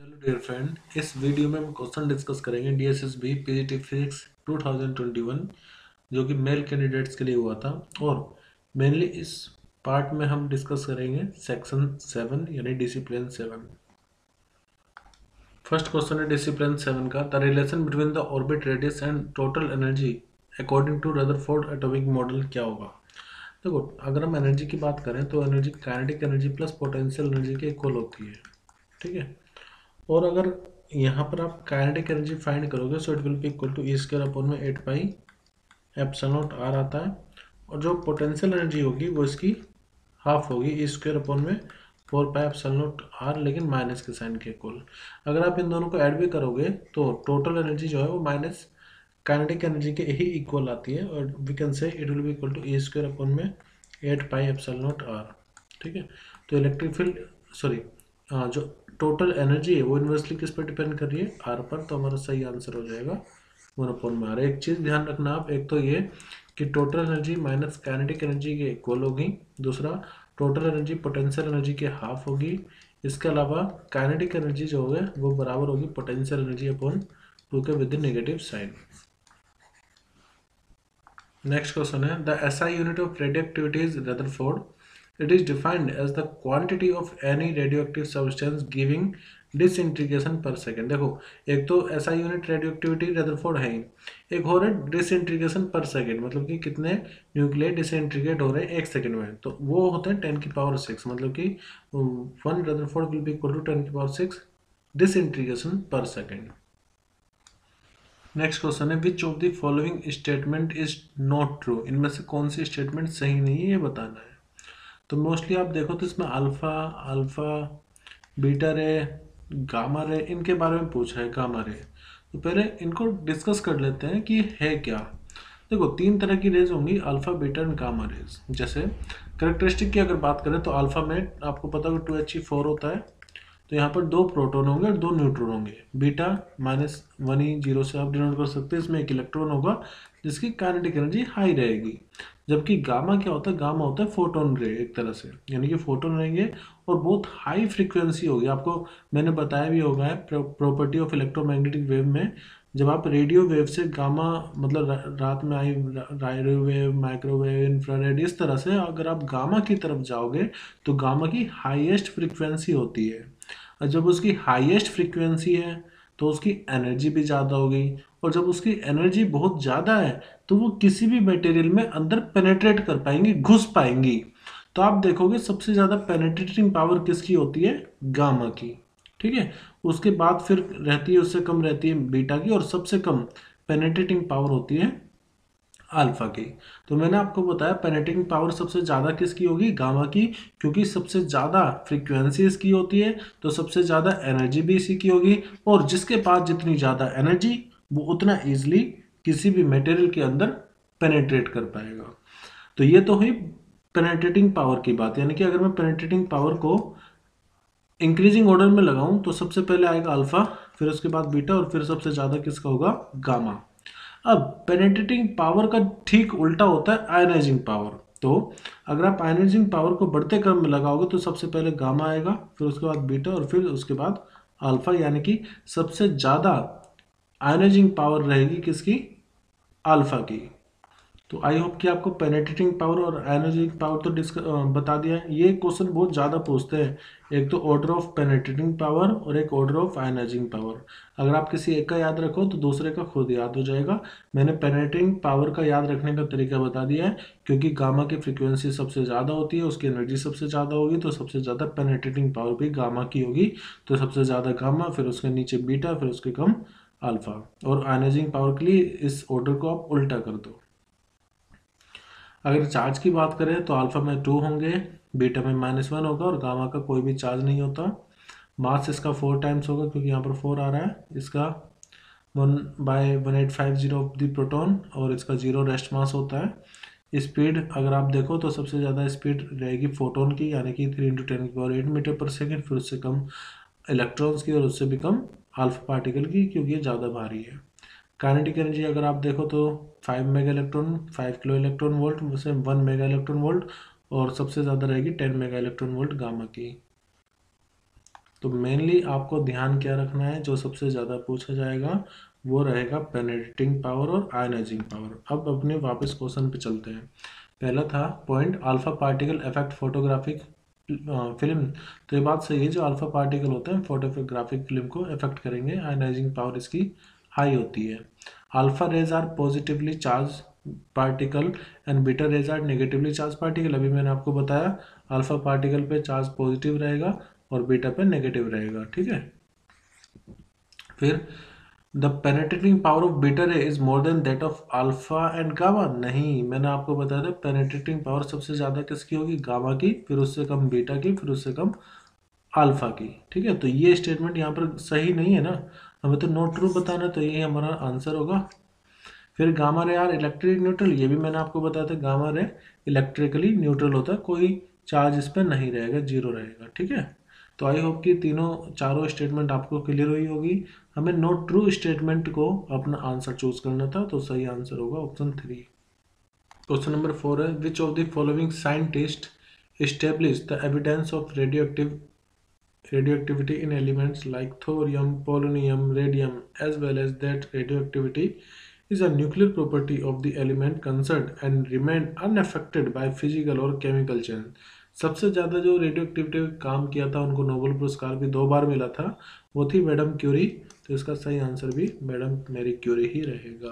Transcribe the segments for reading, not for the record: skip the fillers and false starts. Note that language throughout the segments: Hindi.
हेलो डियर फ्रेंड, इस वीडियो में हम क्वेश्चन डिस्कस करेंगे डीएसएसबी पीजीटी फिजिक्स 2021 जो कि मेल कैंडिडेट्स के लिए हुआ था। और मेनली इस पार्ट में हम डिस्कस करेंगे सेक्शन 7 यानी डिसिप्लिन 7। फर्स्ट क्वेश्चन है डिसिप्लिन 7 का, the relation between the orbit radius and total energy according to Rutherford atomic model क्या होगा। देखो, अगर हम एनर्जी की बात करें तो energy kinetic energy plus potential energy के इक्वल होती है। ठीक है। और अगर यहाँ पर आप काइनेटिक एनर्जी फाइंड करोगे so it will be equal to e square upon में 8 पाई एप्सिलॉन नॉट आर आता है। और जो पोटेंशियल एनर्जी होगी वो इसकी हाफ होगी, ई स्क्वायर अपॉन में 4 पाई एप्सिलॉन नॉट आर, लेकिन माइनस के साइन के इक्वल। अगर आप इन दोनों को ऐड भी करोगे तो टोटल एनर्जी जो है वो माइनस काइनेटिक एनर्जी के ही इक्वल आती है, और we can say it will be equal to e square upon में 8 पाई एप्सिलॉन नॉट आर। ठीक है। तो इलेक्ट्रिक फील्ड सॉरी जो टोटल एनर्जी है वो इन्वर्सली किस पर डिपेंड कर रही है, आर पर। तो हमारा सही आंसर हो जाएगा 1/r। एक चीज़ ध्यान रखना आप, एक तो ये कि total energy minus kinetic energy के इक्वल होगी, दूसरा टोटल एनर्जी पोटेंशियल एनर्जी के हाफ होगी। इसके अलावा काइनेटिक एनर्जी जो होगी वो बराबर होगी पोटेंशियल एनर्जी अपॉन 2 के with negative sign. Next question है, the SI unit of radioactivity is Rutherford. It is defined as the quantity of any radioactive substance giving disintegration per second. देखो, एक तो ऐसा यूनिट रेडियोएक्टिविटी रदरफोर्ड है ही, एक हो रहा है डिसइंटीग्रेशन पर सेकेंड, मतलब कि कितने न्यूक्लियर डिसइंटीग्रेट हो रहे हैं एक सेकेंड में, तो वो होता है 10⁶, मतलब कि 1 Rutherford will be equal to 10⁶ disintegration per second. Next question है, which of the following statement is not true. इनमें से कौन सी स्टेटमेंट सही नहीं है ये बताना है। तो मोस्टली आप देखो तो इसमें अल्फा अल्फा बीटा रे गामा रे इनके बारे में पूछा है, गामा रे। तो पहले इनको डिस्कस कर लेते हैं कि है क्या। देखो, 3 तरह की रेज होंगी, alpha beta and gamma rays. जैसे करेक्टरिस्टिक की अगर बात करें तो अल्फा में आपको पता होगा 2He4 होता है, तो यहाँ पर 2 प्रोटॉन होंगे और 2 न्यूट्रॉन होंगे। बीटा -1 0 से आप डिनोट कर सकते हैं, इसमें एक इलेक्ट्रॉन होगा जिसकी काइनेटिक एनर्जी हाई रहेगी। जबकि गामा क्या होता है, गामा होता है फोटोन रे एक तरह से, यानी कि फोटोन रहेंगे और बहुत हाई फ्रीक्वेंसी होगी। आपको मैंने बताया भी होगा है प्रॉपर्टी ऑफ इलेक्ट्रोमैग्नेटिक वेव में, जब आप रेडियो वेव से गामा मतलब रात में आई रेडियो वेव, माइक्रोवेव, इंफ्रारेड, इस तरह से अगर आप गामा की तरफ जाओगे तो गामा की हाईएस्ट फ्रीक्वेंसी होती है। और जब उसकी हाईएस्ट फ्रीक्वेंसी है तो उसकी एनर्जी भी ज़्यादा होगी, और जब उसकी एनर्जी बहुत ज़्यादा है तो वो किसी भी मटेरियल में अंदर पेनेट्रेट कर पाएंगी, घुस पाएंगी। तो आप देखोगे सबसे ज़्यादा पेनेट्रेटिंग पावर किसकी होती है, गामा की। ठीक है। उसके बाद फिर रहती है, उससे कम रहती है बीटा की, और सबसे कम पेनेट्रेटिंग पावर होती है अल्फा की। तो मैंने आपको बताया पेनेट्रेटिंग पावर सबसे ज़्यादा किसकी होगी, गामा की, क्योंकि सबसे ज़्यादा फ्रीक्वेंसी इसकी होती है, तो सबसे ज़्यादा एनर्जी भी इसी की होगी, और जिसके पास जितनी ज़्यादा एनर्जी वो उतना ईजिली किसी भी मटेरियल के अंदर पेनेट्रेट कर पाएगा। तो ये तो हुई पेनेट्रेटिंग पावर की बात, यानी कि अगर मैं पेनेट्रेटिंग पावर को इंक्रीजिंग ऑर्डर में लगाऊं तो सबसे पहले आएगा अल्फा, फिर उसके बाद बीटा, और फिर सबसे ज़्यादा किसका होगा, गामा। अब पेनेट्रेटिंग पावर का ठीक उल्टा होता है आयनाइजिंग पावर। तो अगर आप आयनाइजिंग पावर को बढ़ते क्रम में लगाओगे तो सबसे पहले गामा आएगा, फिर उसके बाद बीटा, और फिर उसके बाद अल्फा, यानी कि सबसे ज़्यादा आयनाइजिंग पावर रहेगी किसकी, अल्फा की। तो आई होप कि आपको पेनेट्रेटिंग पावर और आयनाइजिंग पावर तो बता दिया है। ये क्वेश्चन बहुत ज़्यादा पूछते हैं, एक तो ऑर्डर ऑफ पेनेट्रेटिंग पावर और एक ऑर्डर ऑफ आयनाइजिंग पावर। अगर आप किसी एक का याद रखो तो दूसरे का खुद याद हो जाएगा। मैंने पेनेट्रेटिंग पावर का याद रखने का तरीका बता दिया है, क्योंकि गामा की फ्रीक्वेंसी सबसे ज़्यादा होती है, उसकी एनर्जी सबसे ज़्यादा होगी, तो सबसे ज़्यादा पेनेट्रेटिंग पावर भी गामा की होगी। तो सबसे ज़्यादा गामा, फिर उसके नीचे बीटा, फिर उसके कम अल्फा। और आयनाइजिंग पावर के लिए इस ऑर्डर को आप उल्टा कर दो। अगर चार्ज की बात करें तो अल्फा में 2 होंगे, बीटा में -1 होगा, और गामा का कोई भी चार्ज नहीं होता। मास इसका 4 टाइम्स होगा, क्योंकि यहाँ पर 4 आ रहा है। इसका 1/1850 ऑफ द प्रोटॉन, और इसका 0 रेस्ट मास होता है। स्पीड अगर आप देखो तो सबसे ज़्यादा स्पीड रहेगी फोटोन की, यानी कि 3 × 10⁸ मीटर पर सेकेंड, फिर उससे कम इलेक्ट्रॉन्स की, और उससे भी कम अल्फा पार्टिकल की, क्योंकि ये ज़्यादा भारी है। काइनेटिक एनर्जी अगर आप देखो तो 5 mega electron, 5 kilo electron volt में से 1 मेगा इलेक्ट्रॉन वोल्ट, और सबसे ज़्यादा रहेगी 10 मेगा इलेक्ट्रॉन वोल्ट गामा की। तो मेनली आपको ध्यान क्या रखना है, जो सबसे ज़्यादा पूछा जाएगा वो रहेगा पेनेट्रेटिंग पावर और आयनाइजिंग पावर। अब अपने वापस क्वेश्चन पे चलते हैं। पहला था point alpha particle effect photographic film. तो ये बात सही है, जो अल्फा पार्टिकल होते हैं फोटोग्राफिक फिल्म को इफेक्ट करेंगे, आयनाइजिंग पावर इसकी हाई होती है। Alpha rays are positively charge particle and beta rays are negatively charge particle. अभी मैंने आपको बताया अल्फा पार्टिकल पे चार्ज पॉजिटिव रहेगा और बीटा पे नेगेटिव रहेगा, ठीक है। फिर the penetrating power of beta ray is more than that of alpha and gamma. नहीं, मैंने आपको बताया था पेनेट्रेटिंग पावर सबसे ज़्यादा किसकी होगी, गामा की, फिर उससे कम बीटा की, फिर उससे कम अल्फा की, ठीक है। तो ये स्टेटमेंट यहाँ पर सही नहीं है ना, हमें तो नॉट ट्रू बताना, तो ये हमारा आंसर होगा। फिर gamma ray are electric neutral, ये भी मैंने आपको बताया था, गामा रे इलेक्ट्रिकली न्यूट्रल होता है, कोई चार्ज इस पर नहीं रहेगा, जीरो रहेगा, ठीक है। तो आई होप कि चारों स्टेटमेंट आपको क्लियर हुई होगी। हमें नॉट ट्रू स्टेटमेंट को अपना आंसर चूज करना था, तो सही आंसर होगा ऑप्शन 3। क्वेश्चन नंबर 4 है, which of the following scientist establish the evidence of radioactivity in elements like thorium, polonium, radium, as well as that radioactivity is a nuclear property of the element concerned and remain unaffected by physical or chemical change। सबसे ज़्यादा जो रेडियो एक्टिविटी काम किया था, उनको नोबेल पुरस्कार भी 2 बार मिला था, वो थी मैडम क्यूरी। तो इसका सही आंसर भी मैडम मैरी क्यूरी ही रहेगा।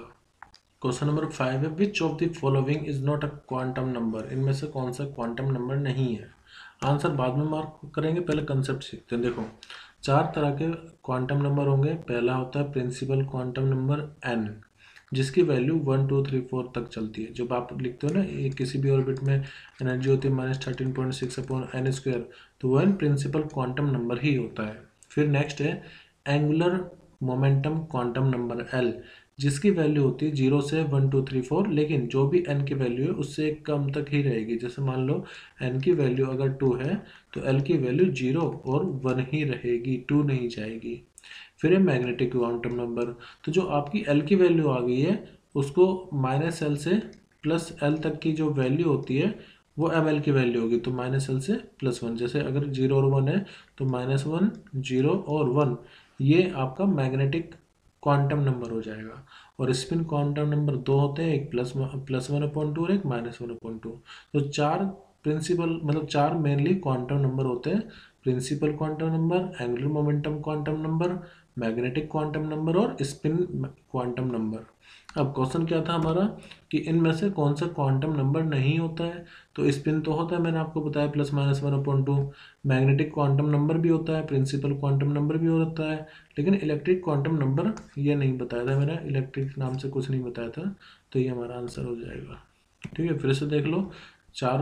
क्वेश्चन नंबर 5 है, which of the following is not a quantum number. इनमें से कौन सा क्वांटम नंबर नहीं है। आंसर बाद में मार्क करेंगे, पहले कंसेप्ट सीखते हैं। देखो 4 तरह के क्वांटम नंबर होंगे। पहला होता है प्रिंसिपल क्वांटम नंबर n, जिसकी वैल्यू 1 2 3 4 तक चलती है। जब आप लिखते हो ना, ये किसी भी ऑर्बिट में एनर्जी होती है -13.6/n², तो वो प्रिंसिपल क्वांटम नंबर ही होता है। फिर नेक्स्ट है angular momentum quantum number l, जिसकी वैल्यू होती है 0 से 1 2 3 4, लेकिन जो भी n की वैल्यू है उससे कम तक ही रहेगी। जैसे मान लो n की वैल्यू अगर 2 है तो l की वैल्यू 0 और 1 ही रहेगी, 2 नहीं जाएगी। फिर है मैग्नेटिक क्वांटम नंबर। तो जो आपकी l की वैल्यू आ गई है, उसको -l से +l तक की जो वैल्यू होती है वो ml की वैल्यू होगी, तो -l से +1। जैसे अगर 0 और 1 है तो -1 0 और 1, ये आपका मैग्नेटिक क्वांटम नंबर हो जाएगा। और स्पिन क्वांटम नंबर 2 होते हैं, एक +1/2 और एक -1/2। तो 4 प्रिंसिपल मतलब 4 मेनली क्वांटम नंबर होते हैं, principal quantum number, angular momentum quantum number, magnetic quantum number और स्पिन क्वांटम नंबर। अब क्वेश्चन क्या था हमारा कि इनमें से कौन सा क्वांटम नंबर नहीं होता है। तो स्पिन तो होता है, मैंने आपको बताया +-1/2। मैग्नेटिक क्वांटम नंबर भी होता है, प्रिंसिपल क्वांटम नंबर भी होता है, लेकिन इलेक्ट्रिक क्वांटम नंबर ये नहीं बताया था मैंने, इलेक्ट्रिक नाम से कुछ नहीं बताया था। तो ये हमारा आंसर हो जाएगा, ठीक है। फिर से देख लो, 4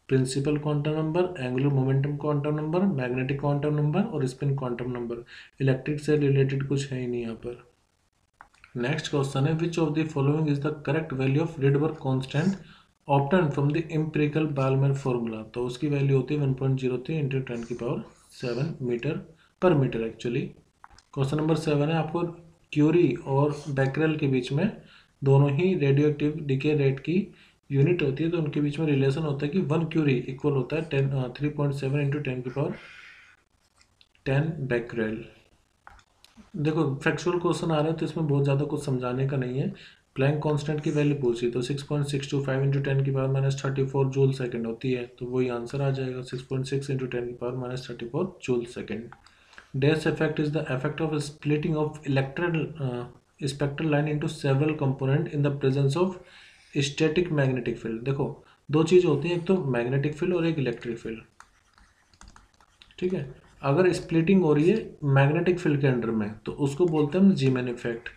principal quantum number, angular momentum quantum number, magnetic quantum number और स्पिन क्वांटम नंबर। इलेक्ट्रिक से रिलेटेड कुछ है ही नहीं यहाँ पर। नेक्स्ट क्वेश्चन है, which of the following is the correct value of Rydberg constant obtain from the empirical Balmer formula. तो उसकी वैल्यू होती है 1.03 × 10⁻⁷ मीटर पर मीटर एक्चुअली। क्वेश्चन नंबर 7 है, आपको क्यूरी और बैकरेल के बीच में दोनों ही रेडियोएक्टिव डिके रेट की यूनिट होती है, तो उनके बीच में रिलेशन होता है कि 1 क्यूरी इक्वल होता है 3.7 × 10⁻10 बैकरेल। देखो फैक्चुअल क्वेश्चन आ रहे हैं तो इसमें बहुत ज़्यादा कुछ समझाने का नहीं है। प्लैंक कांस्टेंट की वैल्यू पूछी तो 6.625 × 10⁻34 जूल सेकंड होती है, तो वही आंसर आ जाएगा, 6.6 × 10⁻34 joule second. Dash effect is the effect of splitting of spectral line into several component in the presence of static magnetic field. देखो 2 चीज़ होती हैं, एक तो मैग्नेटिक फील्ड और एक इलेक्ट्रिक फील्ड, ठीक है। अगर स्प्लिटिंग हो रही है मैग्नेटिक फील्ड के अंडर में तो उसको बोलते हैं हम जीमैन इफेक्ट,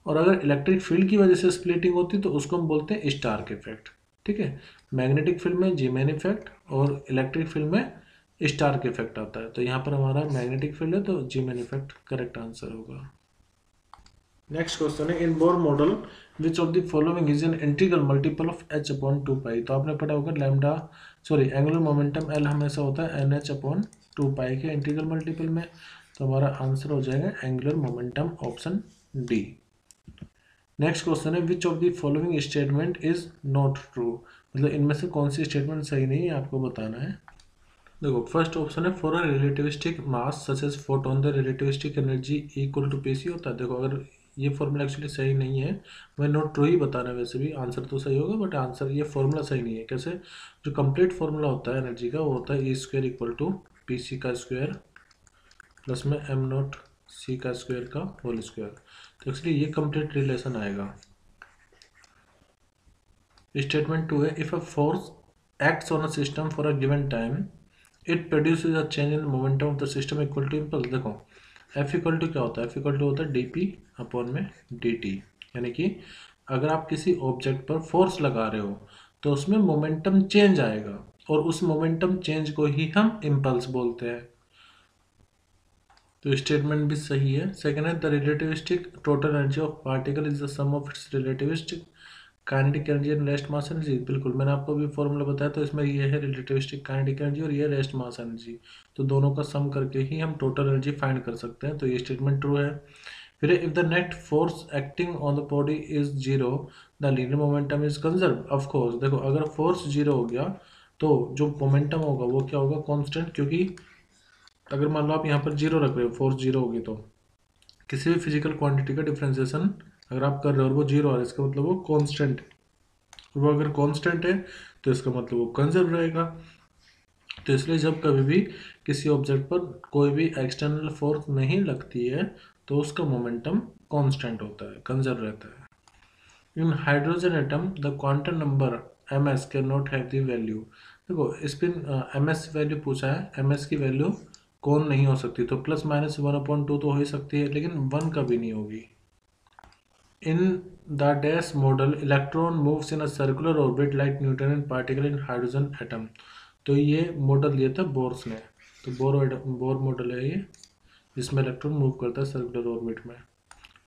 और अगर इलेक्ट्रिक फील्ड की वजह से स्प्लिटिंग होती है तो उसको हम बोलते हैं स्टार्क इफेक्ट, ठीक है। मैग्नेटिक फील्ड में जीमैन इफेक्ट और इलेक्ट्रिक फील्ड में स्टार्क इफेक्ट आता है, तो यहाँ पर हमारा मैग्नेटिक फील्ड है तो जीमैन इफेक्ट करेक्ट आंसर होगा। नेक्स्ट क्वेश्चन है, in Bohr model which of the following is an integral multiple of h/2π। तो आपने पढ़ा होगा एंगुलर मोमेंटम L हमेशा होता है NH/2π के इंटीग्रल मल्टीपल में, तो हमारा आंसर हो जाएगा angular momentum option D. Next question है, which of the following statement is not true. मतलब इनमें से कौन सी स्टेटमेंट सही नहीं है आपको बताना है। देखो फर्स्ट ऑप्शन है for a relativistic mass such as photon the relativistic energy equal to PC होता है। देखो अगर ये फॉर्मूला एक्चुअली सही नहीं है, मैं नोट ट्रू ही बता रहा है, वैसे भी आंसर तो सही होगा बट आंसर ये फॉर्मूला सही नहीं है। कैसे? जो कंप्लीट फॉर्मूला होता है एनर्जी का वो होता है E square equal to p c का स्क्वायर प्लस में एम नॉट सी का स्क्वायर का होल स्क्वायर। तो एक्चुअली ये कंप्लीट रिलेशन आएगा। स्टेटमेंट टू है if a force acts on a system for a given time it produces a change in momentum of the system equal to impulse. देखो एफ इक्वल टू क्या होता है? एफ इक्वल टू होता है डी पी अपॉन में डी टी। यानी कि अगर आप किसी ऑब्जेक्ट पर फोर्स लगा रहे हो तो उसमें मोमेंटम चेंज आएगा और उस मोमेंटम चेंज को ही हम इम्पल्स बोलते हैं। तो स्टेटमेंट भी सही है। सेकेंड है the relativistic total energy of particle is the sum of its relativistic kinetic energy and rest mass energy. बिल्कुल मैंने आपको भी फॉर्मूला बताया, तो इसमें ये है रिलेटिविस्टिक काइनेटिक एनर्जी और ये रेस्ट मास एनर्जी, तो दोनों का सम करके ही हम टोटल एनर्जी फाइंड कर सकते हैं। तो ये स्टेटमेंट ट्रू है। फिर if the net force acting on the body is zero the linear momentum is conserve. Of course देखो अगर फोर्स जीरो हो गया तो जो मोमेंटम होगा वो क्या होगा? कांस्टेंट। क्योंकि अगर मान लो आप यहाँ पर जीरो रख रहे हो, फोर्स जीरो होगी, तो किसी भी फिजिकल क्वांटिटी का डिफ्रेंसिएशन अगर आप कर रहे हो और वो जीरो आ रहा है, इसका मतलब वो कांस्टेंट है। वो अगर कांस्टेंट है तो इसका मतलब वो कंजर्व रहेगा। तो इसलिए जब कभी भी किसी ऑब्जेक्ट पर कोई भी एक्सटर्नल फोर्स नहीं लगती है तो उसका मोमेंटम कांस्टेंट होता है, कंजर्व रहता है। In hydrogen atom the quantum number m s cannot have the value. देखो इस पर एम एस वैल्यू पूछा है, एम एस की वैल्यू कौन नहीं हो सकती? तो प्लस माइनस 1/2 तो हो ही सकती है, लेकिन 1 कभी नहीं होगी। In the DAS model, electron moves in a circular orbit like neutron particle in hydrogen atom। तो ये मॉडल दिया था बोर्स ने, तो बोर मॉडल है ये, जिसमें इलेक्ट्रॉन मूव करता है सर्कुलर ऑर्बिट में।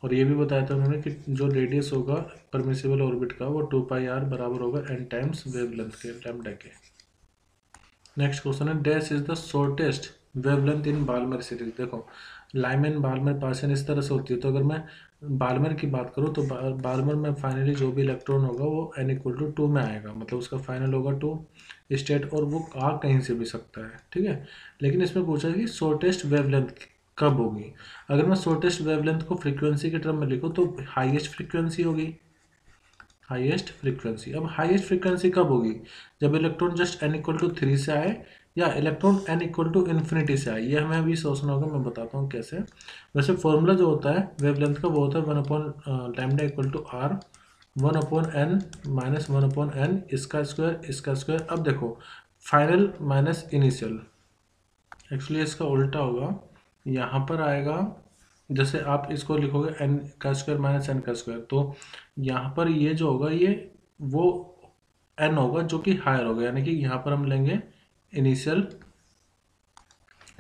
और ये भी बताया था उन्होंने कि जो रेडियस होगा परमिसिबल ऑर्बिट का वो 2πr बराबर होगा n टाइम्स वेवलेंथ के, लैम्डा के। नेक्स्ट क्वेश्चन है dash is the shortest wavelength in Balmer series. देखो लाइमन बाल्मर पार्सन इस तरह से होती है, तो अगर मैं बाल्मर की बात करूँ तो बाल्मर में फाइनली जो भी इलेक्ट्रॉन होगा वो n इक्वल टू 2 में आएगा, मतलब उसका फाइनल होगा 2 स्टेट, और वो आ कहीं से भी सकता है, ठीक है। लेकिन इसमें पूछा है कि शॉर्टेस्ट वेवलेंथ कब होगी। अगर मैं शॉर्टेस्ट वेवलेंथ को फ्रीक्वेंसी के टर्म में लिखूँ तो हाईएस्ट फ्रीक्वेंसी होगी, हाईएस्ट फ्रीक्वेंसी। अब हाईएस्ट फ्रीक्वेंसी कब होगी? जब electron just n equal to 3 से आए या electron n equal to infinity से आए, ये हमें अभी सोचना होगा, मैं बताता हूँ कैसे। वैसे फॉर्मूला जो होता है वेवलेंथ का वो होता है 1/λ equal to r 1/n minus 1/n इसका स्क्वायर। अब देखो फाइनल माइनस इनिशियल, एक्चुअली इसका उल्टा होगा, यहाँ पर आएगा जैसे आप इसको लिखोगे n का स्क्वायर माइनस n का स्क्वायर, तो यहाँ पर ये जो होगा ये वो n होगा जो कि हायर होगा, यानी कि यहाँ पर हम लेंगे इनिशियल,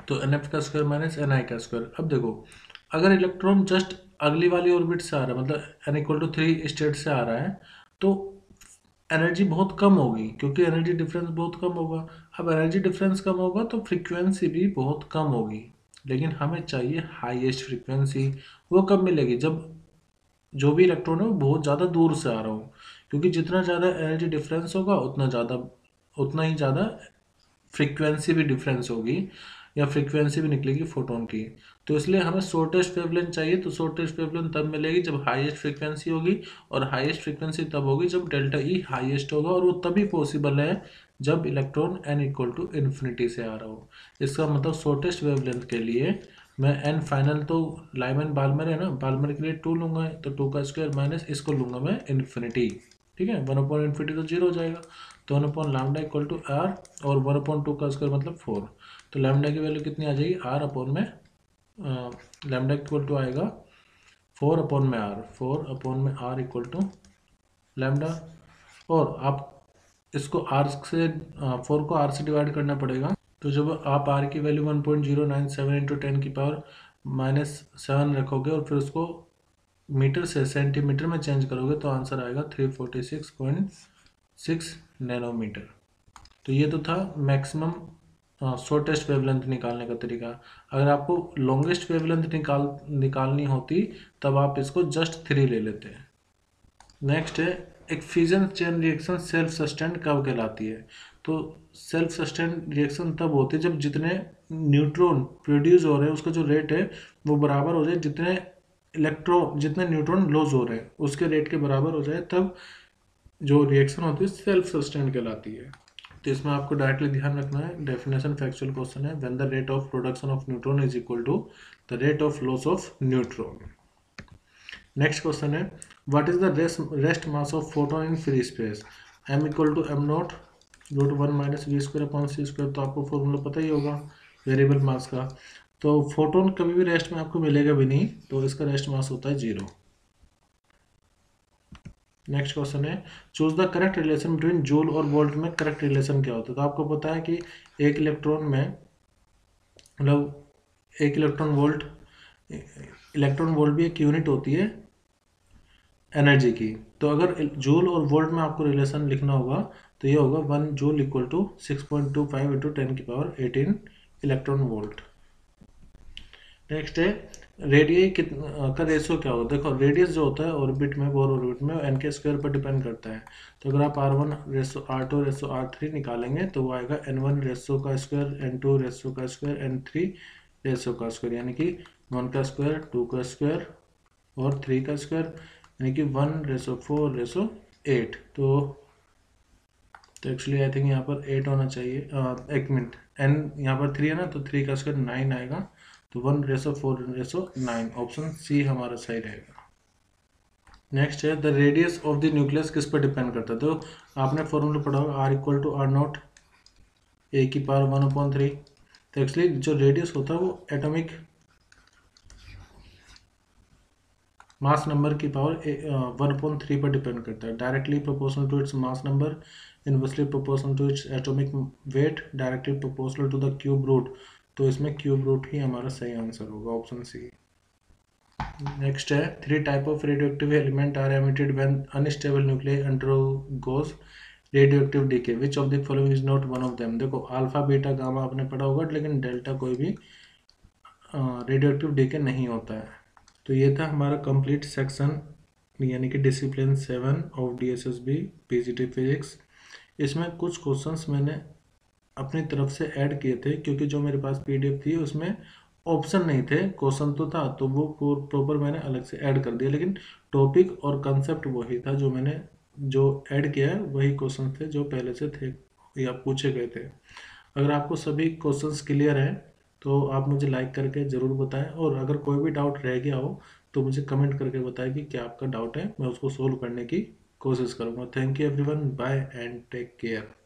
तो nf का स्क्वायर माइनस ni का स्क्वायर। अब देखो अगर इलेक्ट्रॉन जस्ट अगली वाली ऑर्बिट से आ रहा है, मतलब n इक्वल टू 3 स्टेट से आ रहा है, तो एनर्जी बहुत कम होगी क्योंकि एनर्जी डिफरेंस बहुत कम होगा। अब एनर्जी डिफरेंस कम होगा तो फ्रीक्वेंसी भी बहुत कम होगी, लेकिन हमें चाहिए हाईएस्ट फ्रीक्वेंसी। वो कब मिलेगी? जब जो भी इलेक्ट्रॉन है वो बहुत ज़्यादा दूर से आ रहा हो, क्योंकि जितना ज़्यादा एनर्जी डिफरेंस होगा उतना ही ज़्यादा फ्रीक्वेंसी भी डिफरेंस होगी, या फ्रीक्वेंसी भी निकलेगी फोटोन की। तो इसलिए हमें शॉर्टेस्ट वेवलेंथ चाहिए, तो शॉर्टेस्ट वेवलेंथ तब मिलेगी जब हाईएस्ट फ्रीक्वेंसी होगी, और हाईएस्ट फ्रीक्वेंसी तब होगी जब डेल्टा ई हाईएस्ट होगा, और वो तभी पॉसिबल है जब electron n equal to infinity से आ रहा हो। इसका मतलब शॉर्टेस्ट वेवलेंथ के लिए मैं n फाइनल तो लाइमन बाल्मर है ना, बाल्मर के लिए 2 लूंगा, तो 2 का स्क्वायर माइनस इसको लूंगा मैं इन्फिनिटी, ठीक है। 1/इन्फिनिटी तो 0 हो जाएगा, तो 1/λ इक्वल टू r, और 1/2 का स्क्वायर मतलब 4, तो लैम्डा की वैल्यू कितनी आ जाएगी? r अपॉन में लैम्डा इक्वल टू आएगा 4/r इक्वल टू लैम्डा। और आप इसको r से 4 को r से डिवाइड करना पड़ेगा, तो जब आप r की वैल्यू 1.097 इंटू 10 की पावर -7 रखोगे और फिर उसको मीटर से सेंटीमीटर में चेंज करोगे तो आंसर आएगा 346.6 नैनोमीटर। तो ये तो था मैक्सिमम शॉर्टेस्ट वेवलेंथ निकालने का तरीका। अगर आपको लॉन्गेस्ट वेवलेंथ निकालनी होती तब आप इसको जस्ट 3 ले लेते हैं। नेक्स्ट है एक fusion chain reaction self sustained कब कहलाती है? तो सेल्फ सस्टेन रिएक्शन तब होती है जब जितने न्यूट्रॉन प्रोड्यूस हो रहे हैं उसका जो रेट है वो बराबर हो जाए जितने न्यूट्रॉन लॉस हो रहे हैं उसके रेट के बराबर हो जाए, तब जो रिएक्शन होती है सेल्फ सस्टेन कहलाती है। तो इसमें आपको डायरेक्टली ध्यान रखना है, डेफिनेशन फैक्चुअल क्वेश्चन है, when the rate of production of neutron is equal to the rate of loss of neutron. Next question है, what is the rest mass of photon in free space, m equal to m naught root one minus v square upon c square. तो आपको फॉर्मूला पता ही होगा वेरिएबल मास का। तो फोटोन कभी भी रेस्ट में आपको मिलेगा भी नहीं, तो इसका रेस्ट मास होता है 0। नेक्स्ट क्वेश्चन है, choose the correct relation between joule और वोल्ट में करेक्ट रिलेशन क्या होता है। तो आपको पता है कि एक इलेक्ट्रॉन में मतलब एक इलेक्ट्रॉन वोल्ट भी एक यूनिट होती है एनर्जी की। तो अगर जूल और वोल्ट में आपको रिलेशन लिखना होगा तो ये होगा 1 joule equal to 6.25 into 10⁻18 electron volt. Next है, रेडियस का रेशियो क्या होगा। देखो रेडियस जो होता है ऑर्बिट में, बोर ऑर्बिट में, एन के स्क्वायर पर डिपेंड करता है। तो अगर आप R1 ratio R2 ratio R3 निकालेंगे तो वो आएगा N1 रेशो का स्क्वायर, N2 रेशो का स्क्वायर, N3 रेशो का स्क्वायर, यानी कि 1 का स्क्वायर, 2 का स्क्वायर और 3 का स्क्वायर, यानी कि 1:4:8। तो एक्चुअली आई थिंक यहाँ पर 8 होना चाहिए। एक मिनट, n यहाँ पर 3 है ना, तो 3 का स्क्वायर 9 आएगा, तो 1:4:9। ऑप्शन सी हमारा सही रहेगा। नेक्स्ट है, the radius of the nucleus किस पर डिपेंड करता है। तो आपने फॉर्मूला पढ़ा होगा R equal to R0 A⁻1/3। तो एक्चुअली जो रेडियस होता है वो एटॉमिक मास नंबर की पावर 1/3 पर डिपेंड करता है। Directly proportional to its mass number, inversely proportional to its atomic weight, directly proportional to the cube root. तो इसमें क्यूब रूट ही हमारा सही आंसर होगा, ऑप्शन सी। नेक्स्ट है, 3 type of radioactive element are emitted when unstable nucleus undergoes radioactive decay, which of the following is not one of them. देखो अल्फा बीटा गामा आपने पढ़ा होगा, लेकिन डेल्टा कोई भी रेडियोएक्टिव डीके नहीं होता है। तो ये था हमारा कंप्लीट सेक्शन, यानी कि discipline 7 of DSSB PGT physics. इसमें कुछ क्वेश्चंस मैंने अपनी तरफ से ऐड किए थे, क्योंकि जो मेरे पास PDF थी उसमें ऑप्शन नहीं थे, क्वेश्चन तो था, तो वो प्रॉपर मैंने अलग से ऐड कर दिया, लेकिन टॉपिक और कंसेप्ट वही था। जो ऐड किया है वही क्वेश्चन थे जो पहले से थे या पूछे गए थे। अगर आपको सभी क्वेश्चंस क्लियर हैं तो आप मुझे लाइक करके ज़रूर बताएं, और अगर कोई भी डाउट रह गया हो तो मुझे कमेंट करके बताएं कि क्या आपका डाउट है, मैं उसको सोल्व करने की कोशिश करूँगा। Thank you everyone, bye and take care.